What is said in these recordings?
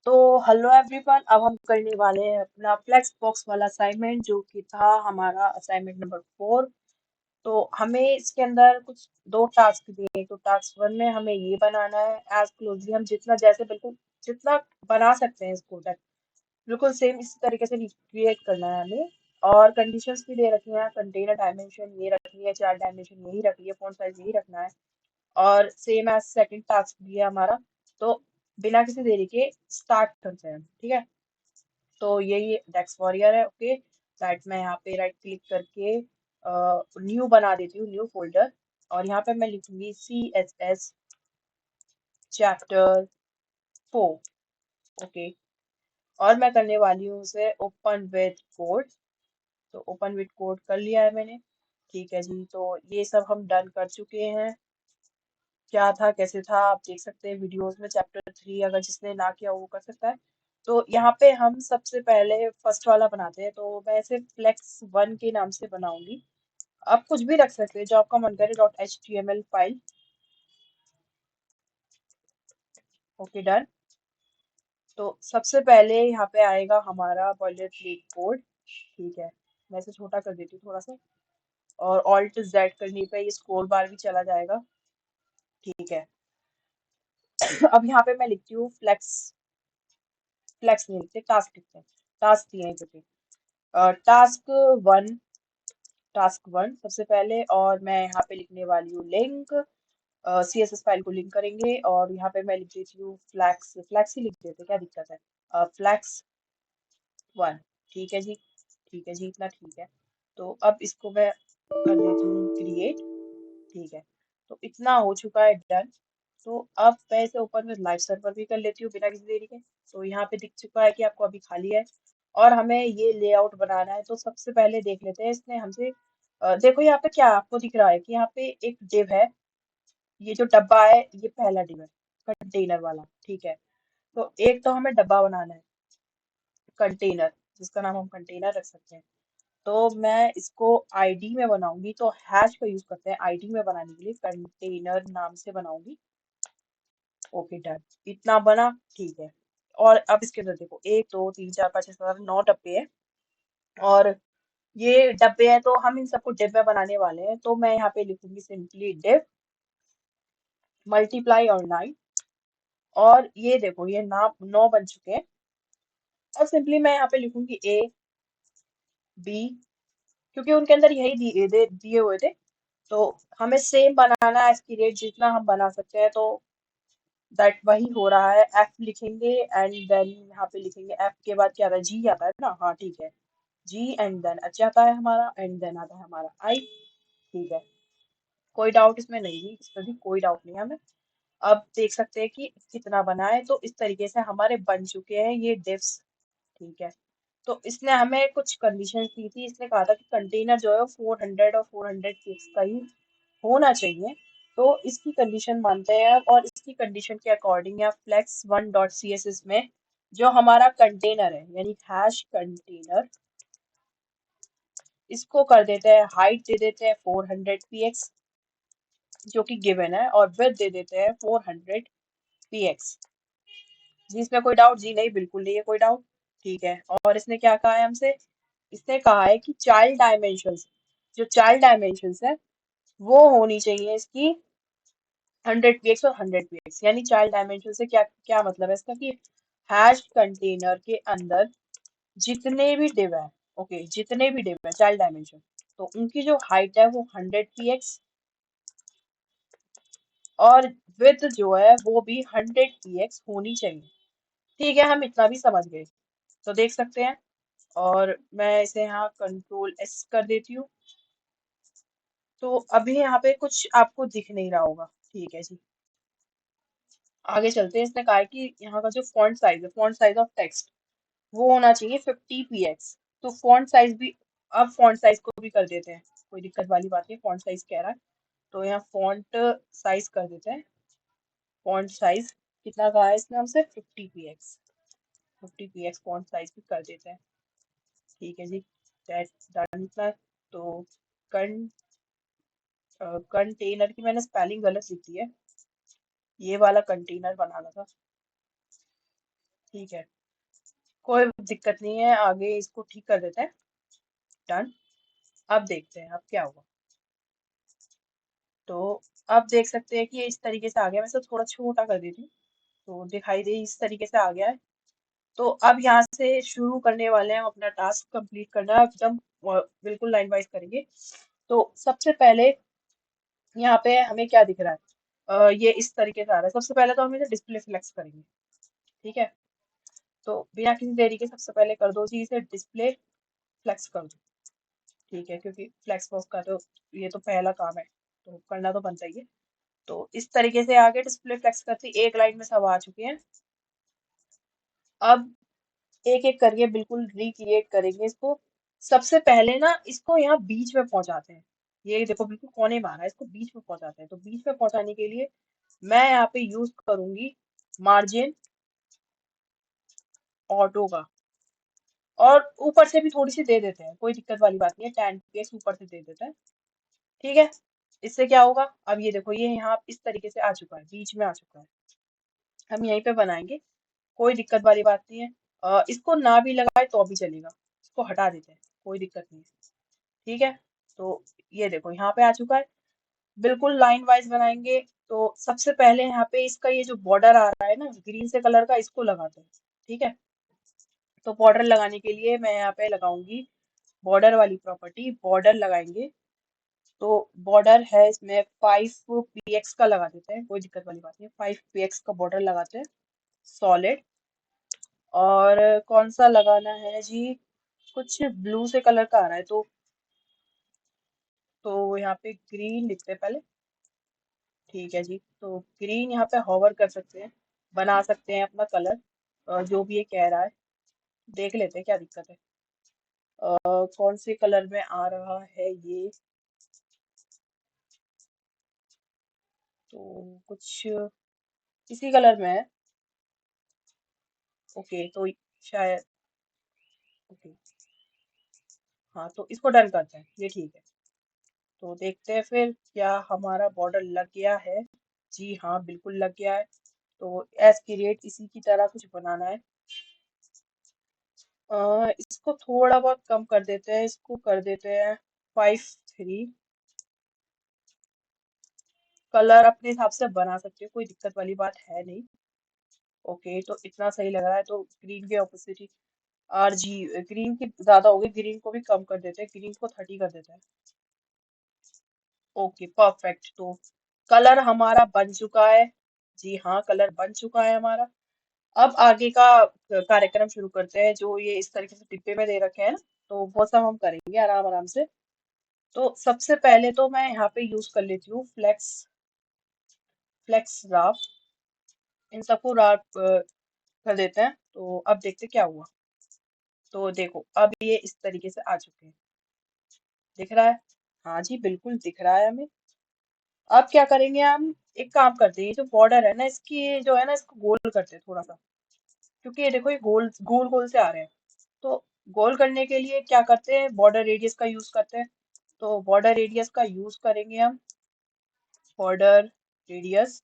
तो hello everyone, अब हम करने वाले हैं अपना फ्लेक्स बॉक्स वाला असाइनमेंट जो कि था हमारा असाइनमेंट नंबर 4। तो हमें इसके अंदर कुछ दो टास्क दिए। तो टास्क 1 में हमें ये बनाना है एज क्लोजली हम जितना जैसे बिल्कुल जितना बना सकते हैं इसको तक बिल्कुल सेम इसी तरीके से रिक्रिएट करना है हमें। और कंडीशंस भी दे रखी हैं, कंटेनर डायमेंशन ये रखनी है, चार डायमेंशन यही रखनी है, फॉन्ट साइज यही रखना है और सेम एज सेकंड टास्क भी है हमारा। तो बिना किसी देरी के स्टार्ट करते हैं, ठीक है। तो यही डेक्स वॉरियर है। ओके, दैट मैं यहाँ पे राइट क्लिक करके न्यू बना देती हूँ, न्यू फोल्डर। और यहाँ पे मैं लिखूंगी CSS चैप्टर 4। ओके, और मैं करने वाली हूँ उसे ओपन विद कोड। तो ओपन विद कोड कर लिया है मैंने। ठीक है जी, तो ये सब हम डन कर चुके हैं। क्या था कैसे था आप देख सकते हैं वीडियोस में। चैप्टर 3 अगर जिसने ना किया वो कर सकता है। तो यहाँ पे हम सबसे पहले फर्स्ट वाला बनाते हैं। तो मैं इसे flex1 के नाम से बनाऊंगी। आप कुछ भी रख सकते हैं जो आपका मन करे, .html फाइल। Okay done. तो सबसे पहले यहाँ पे आएगा हमारा बॉयलर प्लेट कोड। ठीक है, मैं इसे छोटा कर देती हूँ थोड़ा सा। और ऑल्ट जेड करने पे ये स्क्रोल बार भी चला जाएगा। ठीक है। अब यहाँ पे मैं लिखती हूँ फ्लेक्स। फ्लेक्स नहीं लिखते, टास्क लिखते हैं। टास्क दिए हैं जो कि टास्क 1। टास्क 1 सबसे पहले, और मैं यहाँ पे लिखने वाली हूँ लिंक। CSS फाइल को लिंक करेंगे और यहाँ पे मैं लिख देती हूँ फ्लैक्स। फ्लैक्स ही लिख देते, क्या दिक्कत है। फ्लैक्स 1। ठीक है जी, ठीक है जी, इतना ठीक है। तो अब इसको मैं कर देती हूँ क्रिएट। ठीक है, तो इतना हो चुका है डन। तो अब मैं इसे ओपन विद लाइव सर्वर भी कर लेती हूँ बिना किसी देरी के। तो यहाँ पे दिख चुका है कि आपको अभी खाली है और हमें ये लेआउट बनाना है। तो सबसे पहले देख लेते हैं इसने हमसे। देखो यहाँ पे क्या आपको दिख रहा है कि यहाँ पे एक डिव है। ये जो डब्बा है ये पहला डिव है, कंटेनर वाला। ठीक है, तो एक तो हमें डब्बा बनाना है कंटेनर, जिसका नाम हम कंटेनर रख सकते हैं। तो मैं इसको आईडी में बनाऊंगी। तो हैश का यूज करते हैं आईडी में बनाने के लिए, कंटेनर नाम से बनाऊंगी। ओके डन, इतना बना। ठीक है, और अब इसके अंदर देखो 1 2 3 4 5 6 7 8 9 डब्बे हैं। और ये डब्बे हैं तो हम इन सबको डिव में बनाने वाले हैं। तो मैं यहाँ पे लिखूंगी सिंपली डिव मल्टीप्लाई और 9। और ये देखो ये नाम 9 बन चुके हैं। और सिंपली मैं यहाँ पे लिखूंगी A B, क्योंकि उनके अंदर यही दिए हुए थे। तो हमें सेम बनाना है, इसकी रेट जितना हम बना सकते हैं। तो दैट वही हो रहा है। एफ लिखेंगे एंड देन यहाँ पे लिखेंगे एफ के बाद क्या आता है, जी आता है ना। हाँ ठीक है, जी एंड देन एच आता है हमारा, एंड देन आता है हमारा आई। ठीक है, कोई डाउट इसमें नहीं है, इसमें भी कोई डाउट नहीं है हमें। अब देख सकते हैं कि कितना बना है। तो इस तरीके से हमारे बन चुके हैं ये डिव्स। ठीक है, तो इसने हमें कुछ कंडीशन दी थी। इसने कहा था कि कंटेनर जो है 400 और 400 का ही होना चाहिए। तो इसकी कंडीशन मानते हैं अब, और इसकी कंडीशन के अकॉर्डिंग या flex1.css में जो हमारा कंटेनर है यानी हैश कंटेनर, इसको कर देते हैं हाइट दे देते हैं 400 px जो कि गिवन है, और विड्थ दे देते हैं 400 px। जी इसमें कोई डाउट? जी नहीं, बिल्कुल नहीं है कोई डाउट। ठीक है, और इसने क्या कहा है हमसे? इसने कहा है कि चाइल्ड डायमेंशंस, जो चाइल्ड डायमेंशंस है वो होनी चाहिए इसकी 100 px और 100 px। यानी चाइल्ड डायमेंशन से क्या क्या मतलब है इसका कि हैश कंटेनर के अंदर जितने भी डिव है, ओके जितने भी डिव है चाइल्ड डायमेंशन, तो उनकी जो हाइट है वो 100 px और विड्थ जो है वो भी 100 px होनी चाहिए। ठीक है, हम इतना भी समझ गए। तो देख सकते हैं, और मैं इसे यहाँ कंट्रोल S कर देती हूँ। तो अभी यहाँ पे कुछ आपको दिख नहीं रहा होगा। ठीक है जी, आगे चलते हैं। इसने कहा है कि यहाँ का जो फॉन्ट साइज है, फॉन्ट साइज ऑफ टेक्स्ट, वो होना चाहिए 50 px। तो फॉन्ट साइज भी, अब फॉन्ट साइज को भी कर देते हैं, कोई दिक्कत वाली बात नहीं। फॉन्ट साइज कह रहा है तो यहाँ फॉन्ट साइज कर देते हैं। फॉन्ट साइज कितना कहा है इसने हमसे? 50 px। 50 px फॉन्ट साइज भी कर देते हैं। ठीक है जी, डन इतना। तो कं कंटेनर की मैंने स्पेलिंग गलत लिखी है, ये वाला कंटेनर बनाना था। ठीक है, कोई दिक्कत नहीं है, आगे इसको ठीक कर देते हैं। डन। अब देखते हैं अब क्या हुआ। तो अब देख सकते हैं कि ये इस तरीके से आ गया। मैं इसे थोड़ा छोटा कर देती हूँ तो दिखाई दे, इस तरीके से आ गया है। तो अब यहाँ से शुरू करने वाले हैं अपना टास्क कंप्लीट करना एकदम बिल्कुल लाइन वाइज करेंगे। तो सबसे पहले यहाँ पे हमें क्या दिख रहा है, ये इस तरीके से आ रहा है। सबसे पहले तो हम इसे डिस्प्ले फ्लेक्स करेंगे। ठीक है, तो बिना किसी देरी के सबसे पहले कर दो जी इसे डिस्प्ले फ्लेक्स कर दो। ठीक है, क्योंकि फ्लेक्स बॉक्स का तो ये तो पहला काम है, तो करना तो बनता ही है। तो इस तरीके से आगे डिस्प्ले फ्लेक्स करती एक लाइन में सब आ चुके हैं। अब एक एक करके बिल्कुल रिक्रिएट करेंगे इसको। सबसे पहले ना इसको यहाँ बीच में पहुंचाते हैं। ये देखो बिल्कुल कोने में आ रहा है, इसको बीच में पहुंचाते हैं। तो बीच में पहुंचाने के लिए मैं यहाँ पे यूज करूंगी मार्जिन ऑटो का। और ऊपर से भी थोड़ी सी दे देते हैं, कोई दिक्कत वाली बात नहीं है, 10 px ऊपर से दे देते हैं। ठीक है, इससे क्या होगा, अब ये देखो ये यहाँ इस तरीके से आ चुका है, बीच में आ चुका है। हम यहीं पे बनाएंगे, कोई दिक्कत वाली बात नहीं है। इसको ना भी लगाए तो भी चलेगा, इसको हटा देते हैं, कोई दिक्कत नहीं है। ठीक है, तो ये देखो यहाँ पे आ चुका है, बिल्कुल लाइन वाइज बनाएंगे। तो सबसे पहले यहाँ पे इसका ये जो बॉर्डर आ रहा है ना ग्रीन से कलर का, इसको लगाते हैं। ठीक है, तो बॉर्डर लगाने के लिए मैं यहाँ पे लगाऊंगी बॉर्डर वाली प्रॉपर्टी, बॉर्डर लगाएंगे। तो बॉर्डर है इसमें 5 px का लगा देते हैं, कोई दिक्कत वाली बात नहीं है, 5 px का बॉर्डर लगाते हैं सॉलिड। और कौन सा लगाना है जी, कुछ ब्लू से कलर का आ रहा है, तो यहाँ पे ग्रीन लिखते हैं पहले। ठीक है जी, तो ग्रीन यहाँ पे हॉवर कर सकते हैं, बना सकते हैं अपना कलर जो भी ये कह रहा है। देख लेते हैं क्या दिक्कत है, कौन से कलर में आ रहा है ये। तो कुछ इसी कलर में है। ओके, तो शायद ओके, हाँ तो इसको डन करते हैं, ये ठीक है। तो देखते हैं फिर क्या हमारा बॉर्डर लग गया है। जी हाँ, बिल्कुल लग गया है। तो एज की रेट इसी की तरह कुछ बनाना है। इसको थोड़ा बहुत कम कर देते हैं, इसको कर देते हैं 5 3। कलर अपने हिसाब से बना सकते हो, कोई दिक्कत वाली बात है नहीं। ओके, तो इतना सही लग रहा है। तो ग्रीन के ऑपोजिट RG, ग्रीन की ज्यादा होगी, ग्रीन को भी कम कर देते हैं, ग्रीन को 30 कर देते हैं। ओके परफेक्ट, तो कलर हमारा बन चुका है। जी हाँ, कलर बन चुका है हमारा। अब आगे का कार्यक्रम शुरू करते हैं, जो ये इस तरीके से डिब्बे में दे रखे हैं ना, तो वो सब हम करेंगे आराम आराम से। तो सबसे पहले तो मैं यहाँ पे यूज कर लेती हूँ फ्लेक्स फ्लेक्स राफ। इन सबको राफ कर देते हैं। तो अब देखते क्या हुआ। तो देखो अब ये इस तरीके से आ चुके हैं, दिख रहा है। हाँ जी, बिल्कुल दिख रहा है हमें। अब क्या करेंगे हम, एक काम करते हैं, ये जो बॉर्डर है ना इसकी, ये जो है ना इसको गोल करते हैं थोड़ा सा, क्योंकि ये देखो ये गोल गोल गोल से आ रहे हैं। तो गोल करने के लिए क्या करते हैं, बॉर्डर रेडियस का यूज करते हैं। तो बॉर्डर रेडियस का यूज करेंगे हम, बॉर्डर रेडियस।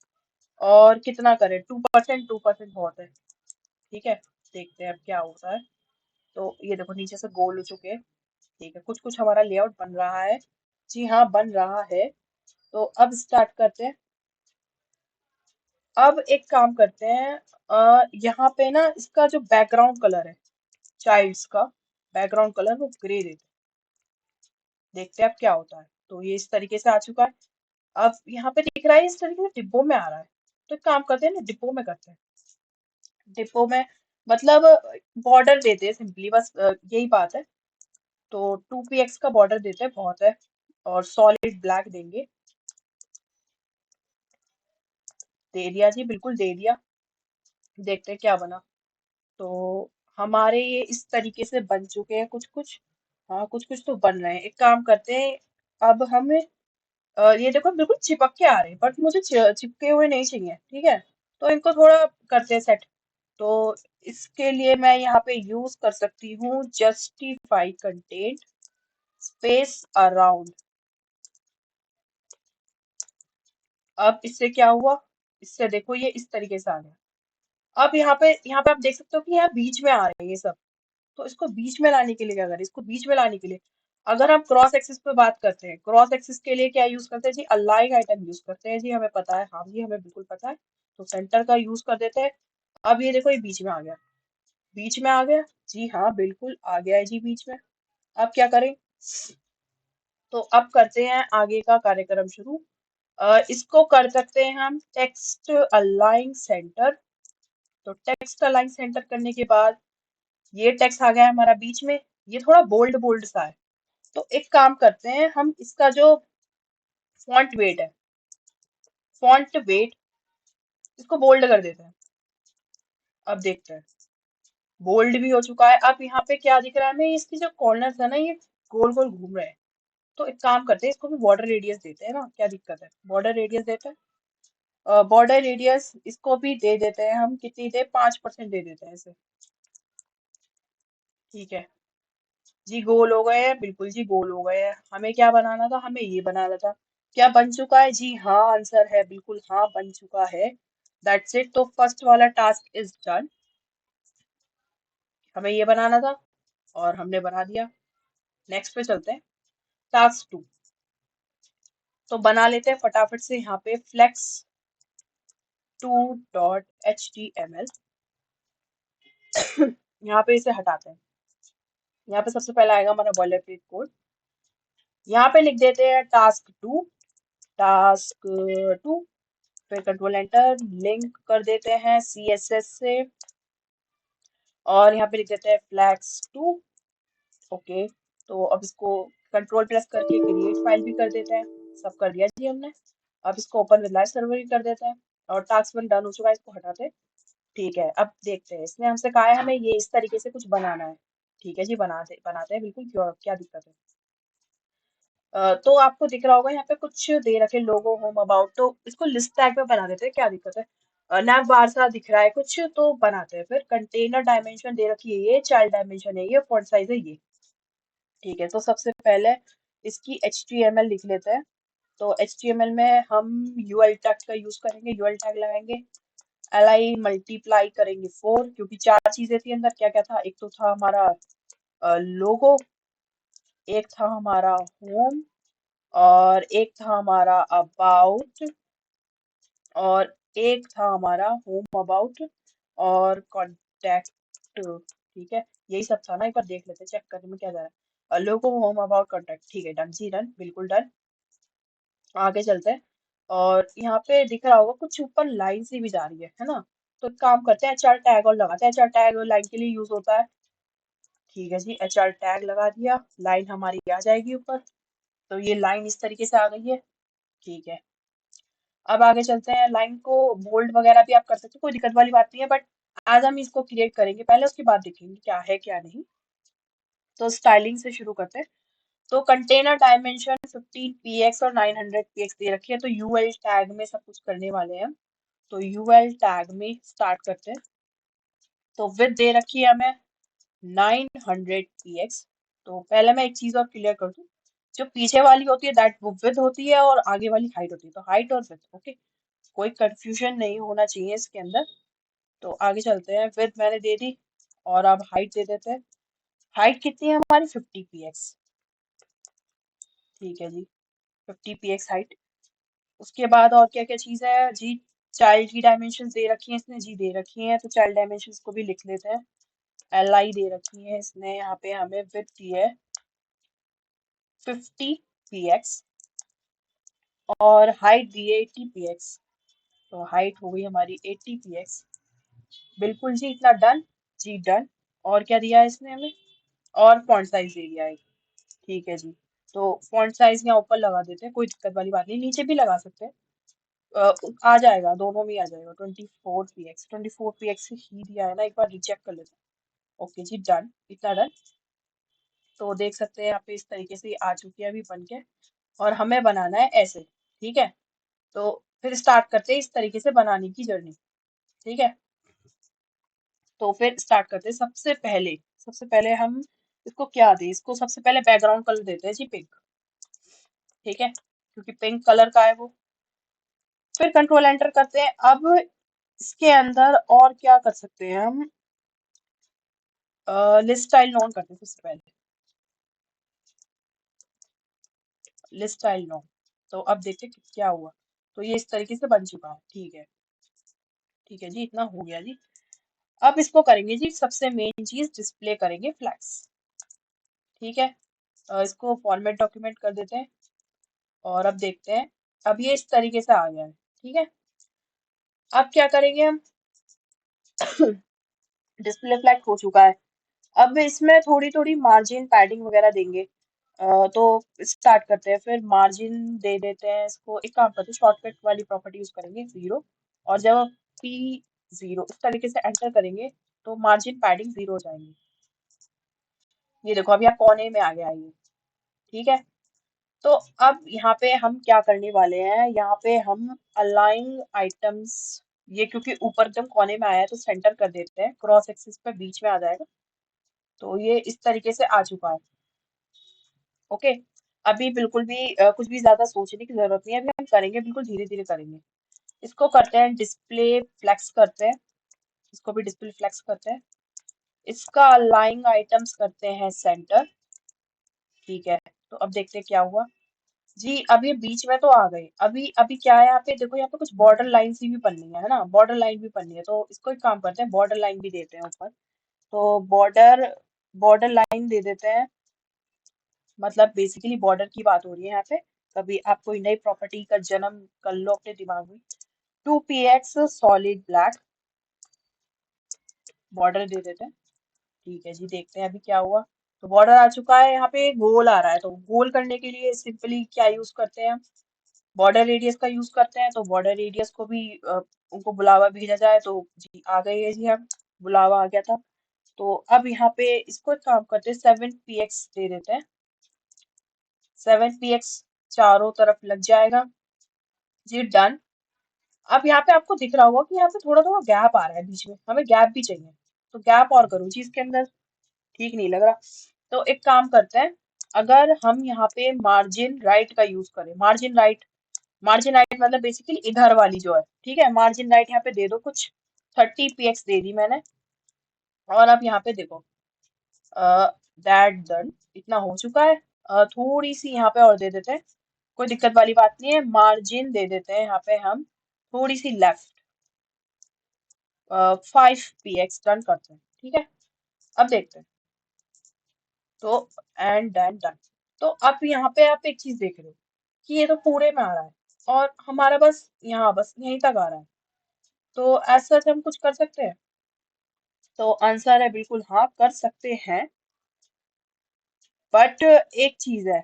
और कितना करें, 2%, 2% बहुत है। ठीक है, देखते हैं अब क्या होता है। तो ये देखो नीचे से गोल हो चुके हैं। ठीक है, कुछ कुछ हमारा लेआउट बन रहा है। जी हाँ, बन रहा है। तो अब स्टार्ट करते हैं। अब एक काम करते हैं, यहाँ पे ना इसका जो बैकग्राउंड कलर है, चाइल्ड्स का बैकग्राउंड कलर वो ग्रे देते हैं। देखते हैं अब क्या होता है। तो ये इस तरीके से आ चुका है। अब यहाँ पे दिख रहा है इस तरीके से डिब्बों में आ रहा है। तो एक काम करते हैं ना, डिब्बों में करते हैं। डिब्बों में मतलब बॉर्डर देते हैं सिंपली, बस यही बात है। तो 2 px का बॉर्डर देते हैं, बहुत है। और सॉलिड ब्लैक देंगे। दे दिया जी, बिल्कुल दे दिया। देखते हैं क्या बना। तो हमारे ये इस तरीके से बन चुके हैं कुछ कुछ। हाँ, कुछ कुछ तो बन रहे हैं। एक काम करते हैं, अब हमें ये देखो बिल्कुल चिपक के आ रहे हैं, बट मुझे चिपके हुए नहीं चाहिए। ठीक है, तो इनको थोड़ा करते हैं सेट। तो इसके लिए मैं यहाँ पे यूज कर सकती हूँ जस्टिफाई कंटेंट स्पेस अराउंड। अब इससे क्या हुआ, इससे देखो ये इस तरीके से आ गया। अब यहाँ पे आप देख सकते हो कि यहाँ बीच में आ रहा है ये सब। तो इसको बीच में लाने के लिए क्या करें, इसको बीच में लाने के लिए अगर हम क्रॉस एक्सिस पे बात करते हैं, क्रॉस एक्सिस के लिए क्या यूज करते हैं जी, अलाइंग आइटम यूज करते हैं जी, हमें पता है, हाँ जी हमें बिल्कुल पता है। तो सेंटर का यूज कर देते हैं। अब ये देखो ये बीच में आ गया, बीच में आ गया। जी हाँ बिल्कुल आ गया है जी बीच में। अब क्या करें, तो अब करते हैं आगे का कार्यक्रम शुरू। इसको कर सकते हैं हम टेक्स्ट अलाइन सेंटर। तो टेक्स्ट अलाइन सेंटर करने के बाद ये टेक्स्ट आ गया है हमारा बीच में। ये थोड़ा बोल्ड बोल्ड सा है। तो एक काम करते हैं, हम इसका जो फॉन्ट वेट है, फॉन्ट वेट इसको बोल्ड कर देते हैं। अब देखते हैं, बोल्ड भी हो चुका है। अब यहाँ पे क्या दिख रहा है हमें, इसकी जो कॉर्नर्स है ना ये गोल गोल घूम रहे हैं। तो एक काम करते हैं, इसको भी बॉर्डर रेडियस देते हैं ना, क्या दिक्कत है, बॉर्डर रेडियस देते हैं। बॉर्डर रेडियस इसको भी दे देते हैं हम, कितनी दे, 5% दे देते हैं इसे। ठीक है जी, गोल हो गए हैं, बिल्कुल जी गोल हो गए हैं। हमें क्या बनाना था, हमें ये बनाना था। क्या बन चुका है जी, हाँ आंसर है बिल्कुल, हाँ बन चुका है। That's it. तो फर्स्ट वाला टास्क इज डन। हमें ये बनाना था और हमने बना दिया। नेक्स्ट पे चलते हैं, टास्क 2। तो बना लेते हैं फटाफट से यहाँ पे फ्लेक्स 2.html। यहाँ पे इसे हटाते हैं। यहाँ पे सबसे पहले आएगा हमारा बॉयलरप्लेट कोड। यहाँ पे लिख देते हैं टास्क 2, टास्क 2, फिर कंट्रोल एंटर, लिंक कर देते हैं CSS से, और यहाँ पे लिख देते हैं flex2। ओके, तो अब इसको कंट्रोल प्रेस करके क्रिएट फाइल भी कर देते हैं। सब कर दिया जी हमने। अब इसको ओपन विद लाइव सर्वर भी कर देते हैं, और टास्क 1 डन हो चुका है, इसको हटाते हैं। ठीक है, अब देखते हैं, इसने हमसे कहा है हमें ये इस तरीके से कुछ बनाना है। ठीक है जी, बनाते बनाते हैं बिल्कुल, क्यों, क्या दिक्कत है। तो आपको दिख रहा होगा यहाँ पे कुछ दे रखे, लोगो, होम, अबाउट, तो इसको लिस्ट टैग में बना देते हैं, क्या दिक्कत है। नैव बार सा दिख रहा है कुछ, तो बनाते हैं। फिर कंटेनर डायमेंशन दे रखी है ये, चाइल्ड डायमेंशन है ये, फॉन्ट साइज है ये। ठीक है, तो सबसे पहले इसकी HTML लिख लेते हैं। तो HTML में हम यूएल टैग का यूज करेंगे, यूएल टैग लगाएंगे, li मल्टीप्लाई करेंगे 4, क्योंकि 4 चीजें थी अंदर। क्या क्या था, एक तो था हमारा लोगो, एक था हमारा होम, और एक था हमारा अबाउट, और एक था हमारा होम अबाउट और कॉन्टेक्ट। ठीक है, यही सब था ना, एक बार देख लेते हैं, चेक करने में क्या जा रहा है। लोगो, होम अबाउट, कॉन्टेक्ट, ठीक है, डन जी, डन, बिल्कुल डन। आगे चलते हैं, और यहाँ पे दिख रहा होगा कुछ ऊपर लाइन सी भी जा रही है ना। तो एक काम करते हैं, HR टैग और लगाते हैं। HR टैग लाइन के लिए यूज होता है। ठीक है जी, HR टैग लगा दिया, लाइन हमारी आ जाएगी ऊपर। तो ये लाइन इस तरीके से आ गई है। ठीक है, अब आगे चलते हैं। लाइन को बोल्ड वगैरह भी आप कर सकते हो, कोई दिक्कत वाली बात नहीं है, बट आज हम इसको क्रिएट करेंगे पहले, उसके बाद देखेंगे क्या है क्या नहीं। तो स्टाइलिंग से शुरू करते हैं। तो कंटेनर डायमेंशन 15 px और 900 px दे रखी है, तो यूएल टैग में सब कुछ करने वाले हैं हम। तो यूएल टैग में स्टार्ट करते हैं। तो विड्थ दे रखी है हमें 900 px। तो पहले मैं एक चीज और क्लियर कर दूं, जो पीछे वाली होती है दैट वो विड्थ होती है, और आगे वाली हाइट होती है। तो हाइट और विड्थ, ओके, कोई कंफ्यूजन नहीं होना चाहिए इसके अंदर। तो आगे चलते हैं, विड्थ मैंने दे दी, और अब हाइट दे देते हैं। हाइट कितनी है हमारी, 50 px। ठीक है जी, 50 px हाइट। उसके बाद और क्या क्या चीज है जी, चाइल्ड की डायमेंशन दे रखी है इसने जी, दे रखी है, तो चाइल्ड डायमेंशन को भी लिख लेते हैं। LI दे रखी है इसने, यहाँ पे हमें विड्थ दी है 50 px, और हाइट दी है 80 px। तो हाइट हो गई हमारी 80 px। बिल्कुल जी, इतना डन जी, डन। और क्या दिया है इसने हमें, और फॉन्ट साइज दे दिया है। ठीक है जी, तो फॉन्ट साइज यहाँ ऊपर लगा देते हैं, कोई दिक्कत वाली बात नहीं, नीचे भी लगा सकते हैं। अ, आ जाएगा, दोनों में ही आ जाएगा। 24 px, 24 px ही दिया है ना, एक बार रिचेक कर लेते हैं। ओके जी, डन, इतना डन। तो देख सकते हैं यहाँ पे इस तरीके से ये आ चुकी है अभी बन के, और हमें बनाना है ऐसे। ठीक है, तो फिर स्टार्ट करते हैं इस तरीके से बनाने की जर्नी। ठीक है, तो फिर स्टार्ट करते हैं। सबसे पहले हम इसको क्या दें, इसको सबसे पहले बैकग्राउंड कलर देते हैं जी, पिंक। ठीक है, क्योंकि पिंक कलर का है वो। फिर कंट्रोल एंटर करते हैं। अब इसके अंदर और क्या कर सकते हैं हम? लिस्ट स्टाइल नॉन करते हैं सबसे पहले। List style non. तो अब देखते हैं कि क्या हुआ। तो ये इस तरीके से बन चुका है। ठीक है। ठीक है जी, इतना हो गया जी। अब इसको करेंगे जी, सबसे मेन चीज डिस्प्ले करेंगे फ्लैक्स। ठीक है। इसको फॉर्मेट डॉक्यूमेंट कर देते हैं और अब देखते हैं। अब ये इस तरीके से आ गया है। ठीक है। अब क्या करेंगे हम? डिस्प्ले फ्लैग हो चुका है। अब इसमें थोड़ी थोड़ी मार्जिन पैडिंग वगैरह देंगे। तो स्टार्ट करते हैं, फिर मार्जिन दे देते हैं इसको। एक काम करते हैं, शॉर्टकट वाली प्रॉपर्टी यूज करेंगे, 0। और जब P0 इस तरीके से एंटर करेंगे तो मार्जिन पैडिंग 0 हो जाएंगे। ये देखो अभी आप कोने में आ गया है ये। ठीक है। तो अब यहाँ पे हम क्या करने वाले हैं, यहाँ पे हम अलाइन आइटम्स, ये क्योंकि ऊपर एकदम कोने में आया है तो सेंटर कर देते हैं, क्रॉस एक्सिस पे बीच में आ जाएगा। तो ये इस तरीके से आ चुका है। ओके। अभी बिल्कुल भी कुछ भी ज्यादा सोचने की जरूरत नहीं है, अभी हम करेंगे, बिल्कुल धीरे धीरे करेंगे। इसको करते हैं डिस्प्ले फ्लेक्स करते हैं। इसको भी डिस्प्ले फ्लेक्स करते हैं। इसका अलाइन आइटम्स करते हैं सेंटर। ठीक है। तो अब देखते हैं क्या हुआ जी। अब ये बीच में तो आ गए। अभी अभी क्या है यहाँ पे, देखो यहाँ पे कुछ बॉर्डर लाइन सी भी बननी है ना, बॉर्डर लाइन भी बननी है। तो इसको एक काम करते हैं, बॉर्डर लाइन भी देते हैं ऊपर। तो बॉर्डर बॉर्डर लाइन दे देते हैं। मतलब बेसिकली बॉर्डर की बात हो रही है यहाँ पे। कभी आप कोई नई प्रॉपर्टी का जन्म कर लो अपने दिमाग में। 2px सॉलिड ब्लैक बॉर्डर दे देते हैं। ठीक है जी, देखते हैं अभी क्या हुआ। तो बॉर्डर आ चुका है, यहाँ पे गोल आ रहा है। तो गोल करने के लिए सिंपली क्या यूज करते हैं? बॉर्डर रेडियस का यूज करते हैं। तो बॉर्डर रेडियस को भी उनको बुलावा भेजा जाए तो जी आ गई है जी। हम बुलावा आ गया था। तो अब यहाँ पे इसको एक काम करते हैं, 7px दे देते हैं। 7px चारों तरफ लग जाएगा जी। डन। अब यहाँ पे आपको दिख रहा होगा कि यहाँ पे थोड़ा थोड़ा गैप आ रहा है बीच में, हमें गैप भी चाहिए। तो गैप और करूँ जी इसके अंदर, ठीक नहीं लग रहा। तो एक काम करते हैं, अगर हम यहाँ पे मार्जिन राइट का यूज करें, मार्जिन राइट, मार्जिन राइट मतलब बेसिकली इधर वाली जो है। ठीक है, मार्जिन राइट यहाँ पे दे दो कुछ। 30px दे दी मैंने। और अब यहाँ पे देखो, दैट डन, इतना हो चुका है। थोड़ी सी यहाँ पे और दे देते हैं, कोई दिक्कत वाली बात नहीं है। मार्जिन दे देते हैं यहाँ पे हम थोड़ी सी लेफ्ट, 5px डन करते हैं। ठीक है। अब देखते हैं। तो एंड डन डन। तो अब यहाँ पे आप एक चीज देख रहे हो कि ये तो पूरे में आ रहा है और हमारा बस यहाँ, बस यहीं तक आ रहा है। तो ऐसा हम कुछ कर सकते हैं? तो आंसर है बिल्कुल हाँ, कर सकते हैं। बट एक चीज है,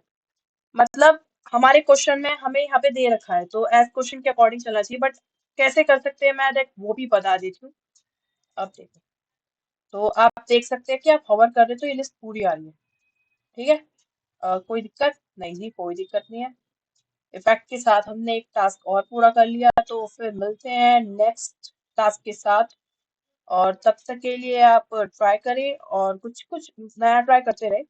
मतलब हमारे क्वेश्चन में हमें यहाँ पे दे रखा है तो एज क्वेश्चन के अकॉर्डिंग चलना चाहिए। बट कैसे कर सकते हैं मैं देख वो भी बता देती हूँ। अब देखो, तो आप देख सकते हैं कि आप होवर कर रहे हो तो ये लिस्ट पूरी आ रही है। ठीक है। कोई दिक्कत नहीं जी, कोई दिक्कत नहीं है। इफेक्ट के साथ हमने एक टास्क और पूरा कर लिया, तो फिर मिलते हैं नेक्स्ट टास्क के साथ। और तब तक के लिए आप ट्राई करें और कुछ कुछ नया ट्राई करते रहे।